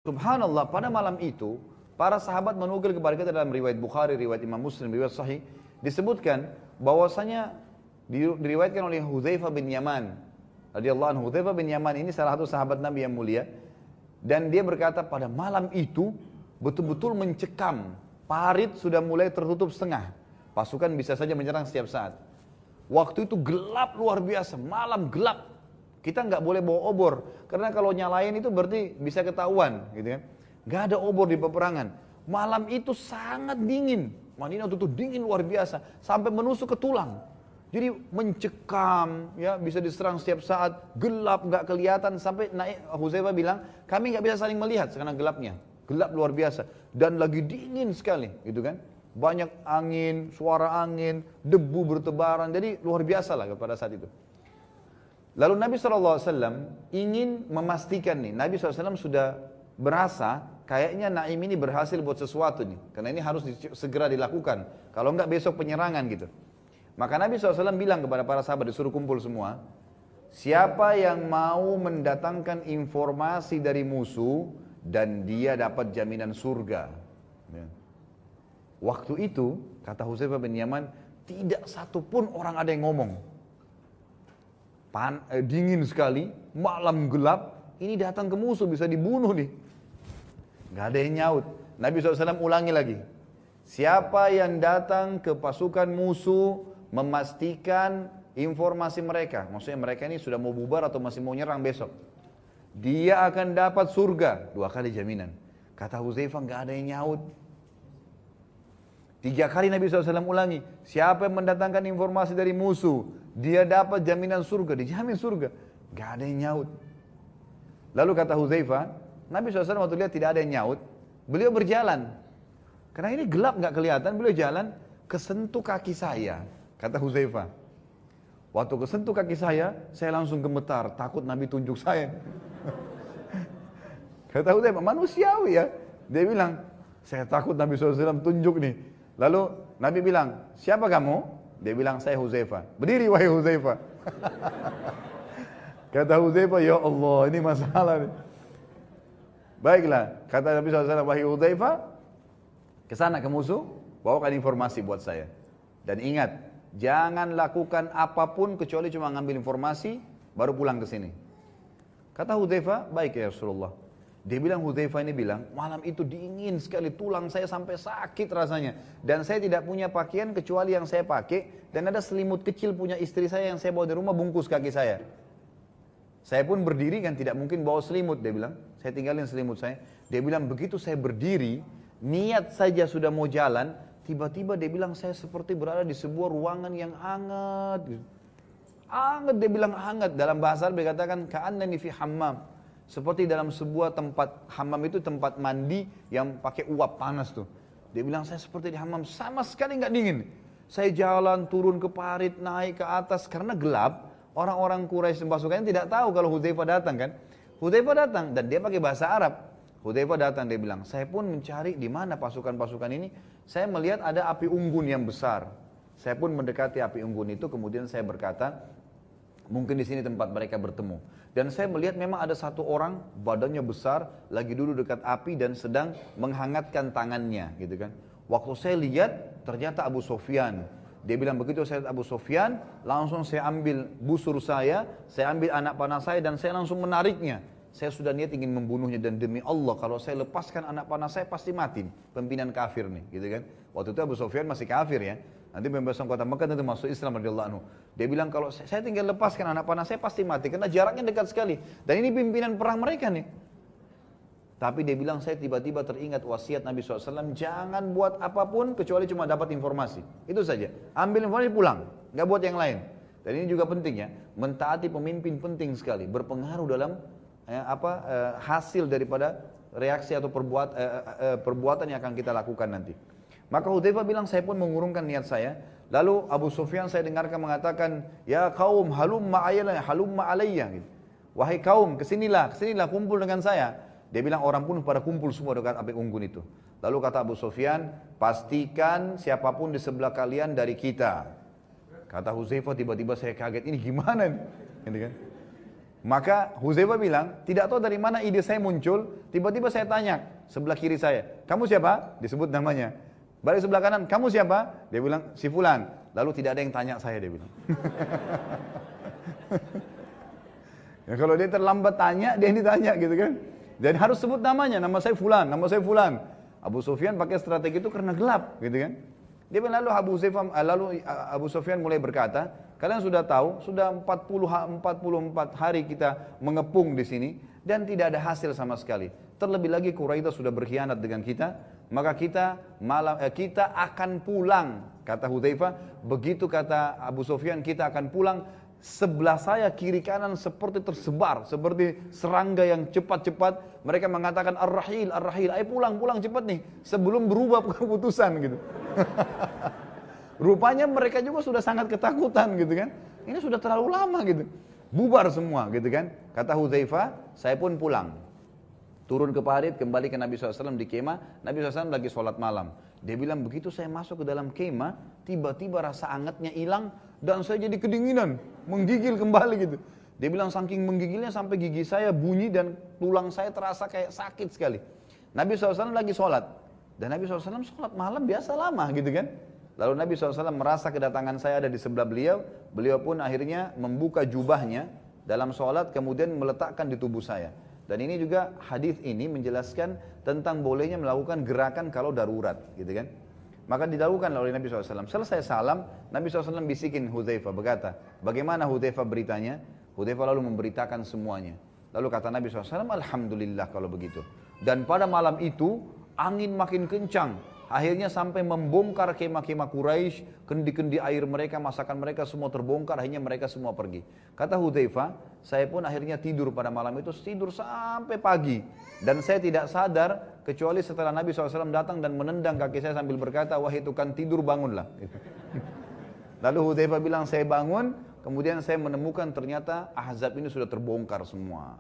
Subhanallah, pada malam itu, para sahabat menukil kepada kita dalam riwayat Bukhari, riwayat Imam Muslim, riwayat Sahih, disebutkan bahwasanya diriwayatkan oleh Hudzaifah bin Yaman radhiyallahu anhu. Hudzaifah bin Yaman ini salah satu sahabat Nabi yang mulia, dan dia berkata pada malam itu betul-betul mencekam, parit sudah mulai tertutup setengah, pasukan bisa saja menyerang setiap saat. Waktu itu gelap luar biasa, malam gelap. Kita nggak boleh bawa obor, karena kalau nyalain itu berarti bisa ketahuan, gitu kan? Nggak ada obor di peperangan. Malam itu sangat dingin, Madinah itu dingin luar biasa, sampai menusuk ke tulang. Jadi mencekam, ya bisa diserang setiap saat, gelap nggak kelihatan, sampai naik Hudzaifah bilang, kami nggak bisa saling melihat karena gelapnya, gelap luar biasa, dan lagi dingin sekali, gitu kan? Banyak angin, suara angin, debu bertebaran, jadi luar biasa lah pada saat itu. Lalu Nabi SAW ingin memastikan nih, Nabi SAW sudah berasa kayaknya Naim ini berhasil buat sesuatu nih, karena ini harus segera dilakukan, kalau enggak besok penyerangan gitu. Maka Nabi SAW bilang kepada para sahabat, disuruh kumpul semua, siapa yang mau mendatangkan informasi dari musuh dan dia dapat jaminan surga. Waktu itu, kata Hudzaifah bin Yaman, tidak satupun orang ada yang ngomong. Dingin sekali, malam gelap, ini datang ke musuh bisa dibunuh nih. Gak ada yang nyaut. Nabi SAW ulangi lagi, siapa yang datang ke pasukan musuh memastikan informasi mereka, maksudnya mereka ini sudah mau bubar atau masih mau nyerang besok, dia akan dapat surga, 2 kali jaminan. Kata Hudzaifah, gak ada yang nyaut. 3 kali Nabi SAW ulangi, siapa yang mendatangkan informasi dari musuh, dia dapat jaminan surga, dijamin surga. Gak ada yang nyaut. Lalu kata Hudzaifah, Nabi SAW waktu lihat tidak ada yang nyaut, beliau berjalan. Karena ini gelap gak kelihatan, beliau jalan, kesentuh kaki saya. Kata Hudzaifah, waktu kesentuh kaki saya langsung gemetar, takut Nabi tunjuk saya. Kata Hudzaifah, manusiawi ya. Dia bilang, saya takut Nabi SAW tunjuk nih. Lalu Nabi bilang, siapa kamu? Dia bilang, saya Hudzaifah. Berdiri wahai Hudzaifah. Kata Hudzaifah, ya Allah, ini masalah nih. Baiklah, kata Nabi SAW, wahai Hudzaifah, kesana ke musuh, bawakan informasi buat saya. Dan ingat, jangan lakukan apapun kecuali cuma ngambil informasi, baru pulang ke sini. Kata Hudzaifah, baik ya Rasulullah. Dia bilang, Hudzaifah ini bilang, malam itu dingin sekali, tulang saya sampai sakit rasanya. Dan saya tidak punya pakaian kecuali yang saya pakai, dan ada selimut kecil punya istri saya yang saya bawa di rumah bungkus kaki saya. Saya pun berdiri kan tidak mungkin bawa selimut, dia bilang. Saya tinggalin selimut saya. Dia bilang, begitu saya berdiri, niat saja sudah mau jalan, tiba-tiba dia bilang, saya seperti berada di sebuah ruangan yang hangat. Hangat, dia bilang hangat. Dalam bahasa Arab dia katakan, ka'annani fi hammam. Seperti dalam sebuah tempat, hammam itu tempat mandi yang pakai uap panas tuh. Dia bilang, saya seperti di hammam, sama sekali nggak dingin. Saya jalan, turun ke parit, naik ke atas, karena gelap. Orang-orang Quraisy pasukannya tidak tahu kalau Hudzaifah datang kan. Hudzaifah datang, dan dia pakai bahasa Arab. Hudzaifah datang, dia bilang, saya pun mencari di mana pasukan-pasukan ini. Saya melihat ada api unggun yang besar. Saya pun mendekati api unggun itu, kemudian saya berkata, mungkin di sini tempat mereka bertemu. Dan saya melihat memang ada satu orang, badannya besar, lagi duduk dekat api dan sedang menghangatkan tangannya, gitu kan. Waktu saya lihat, ternyata Abu Sufyan. Dia bilang, begitu saya lihat Abu Sufyan, langsung saya ambil busur saya ambil anak panah saya, dan saya langsung menariknya. Saya sudah niat ingin membunuhnya, dan demi Allah, kalau saya lepaskan anak panah saya, pasti mati nih, pimpinan kafir nih, gitu kan. Waktu itu Abu Sufyan masih kafir ya. Nanti pembebasan kota Mekah nanti masuk Islam radhiyallahu anhu. Dia bilang, kalau saya tinggal lepaskan anak panah saya pasti mati, karena jaraknya dekat sekali. Dan ini pimpinan perang mereka nih. Tapi dia bilang, saya tiba-tiba teringat wasiat Nabi SAW, jangan buat apapun kecuali cuma dapat informasi. Itu saja. Ambil informasi pulang, nggak buat yang lain. Dan ini juga penting ya, mentaati pemimpin penting sekali, berpengaruh dalam hasil daripada reaksi atau perbuatan yang akan kita lakukan nanti. Maka Hudzaifah bilang, saya pun mengurungkan niat saya. Lalu Abu Sufyan saya dengarkan mengatakan, ya kaum halumma alayya. Gitu. Wahai kaum, kesinilah, kumpul dengan saya. Dia bilang, orang pun pada kumpul semua dekat api unggun itu. Lalu kata Abu Sufyan, pastikan siapapun di sebelah kalian dari kita. Kata Hudzaifah, tiba-tiba saya kaget, ini gimana nih? Gitu kan? Maka Hudzaifah bilang, tidak tahu dari mana ide saya muncul, tiba-tiba saya tanya sebelah kiri saya, kamu siapa? Disebut namanya. Balik sebelah kanan, kamu siapa? Dia bilang, si fulan. Lalu tidak ada yang tanya saya, dia bilang. Ya, kalau dia terlambat tanya, dia yang ditanya gitu kan. Dan harus sebut namanya, nama saya fulan, nama saya fulan. Abu Sufyan pakai strategi itu karena gelap gitu kan. Dia bilang, lalu Abu Sufyan mulai berkata, kalian sudah tahu, sudah 44 hari kita mengepung di sini dan tidak ada hasil sama sekali. Terlebih lagi Quraisy sudah berkhianat dengan kita, maka kita akan pulang. Kata Hudzaifah, begitu kata Abu Sufyan, kita akan pulang. Sebelah saya kiri kanan seperti tersebar, seperti serangga yang cepat-cepat. Mereka mengatakan ar-rahil, ar-rahil, ayo pulang cepat nih, sebelum berubah keputusan gitu. Rupanya mereka juga sudah sangat ketakutan gitu kan. Ini sudah terlalu lama gitu. Bubar semua gitu kan. Kata Hudzaifah, saya pun pulang. Turun ke parit, kembali ke Nabi SAW di kemah. Nabi SAW lagi sholat malam. Dia bilang, begitu saya masuk ke dalam kemah, tiba-tiba rasa hangatnya hilang dan saya jadi kedinginan, menggigil kembali gitu. Dia bilang saking menggigilnya sampai gigi saya bunyi dan tulang saya terasa kayak sakit sekali. Nabi SAW lagi sholat. Dan Nabi SAW sholat malam biasa lama gitu kan. Lalu Nabi SAW merasa kedatangan saya ada di sebelah beliau. Beliau pun akhirnya membuka jubahnya dalam sholat kemudian meletakkan di tubuh saya. Dan ini juga hadis ini menjelaskan tentang bolehnya melakukan gerakan kalau darurat gitu kan. Maka dilakukan oleh Nabi SAW. Selesai salam, Nabi SAW bisikin Hudzaifah, berkata, bagaimana Hudzaifah beritanya? Hudzaifah lalu memberitakan semuanya. Lalu kata Nabi SAW, alhamdulillah kalau begitu. Dan pada malam itu, angin makin kencang. Akhirnya sampai membongkar kemah-kemah Quraisy, kendi-kendi air mereka, masakan mereka semua terbongkar, akhirnya mereka semua pergi. Kata Hudzaifah, saya pun akhirnya tidur pada malam itu, tidur sampai pagi. Dan saya tidak sadar, kecuali setelah Nabi SAW datang dan menendang kaki saya sambil berkata, wahai tukang tidur bangunlah. Lalu Hudzaifah bilang, saya bangun, kemudian saya menemukan ternyata Ahzab ini sudah terbongkar semua.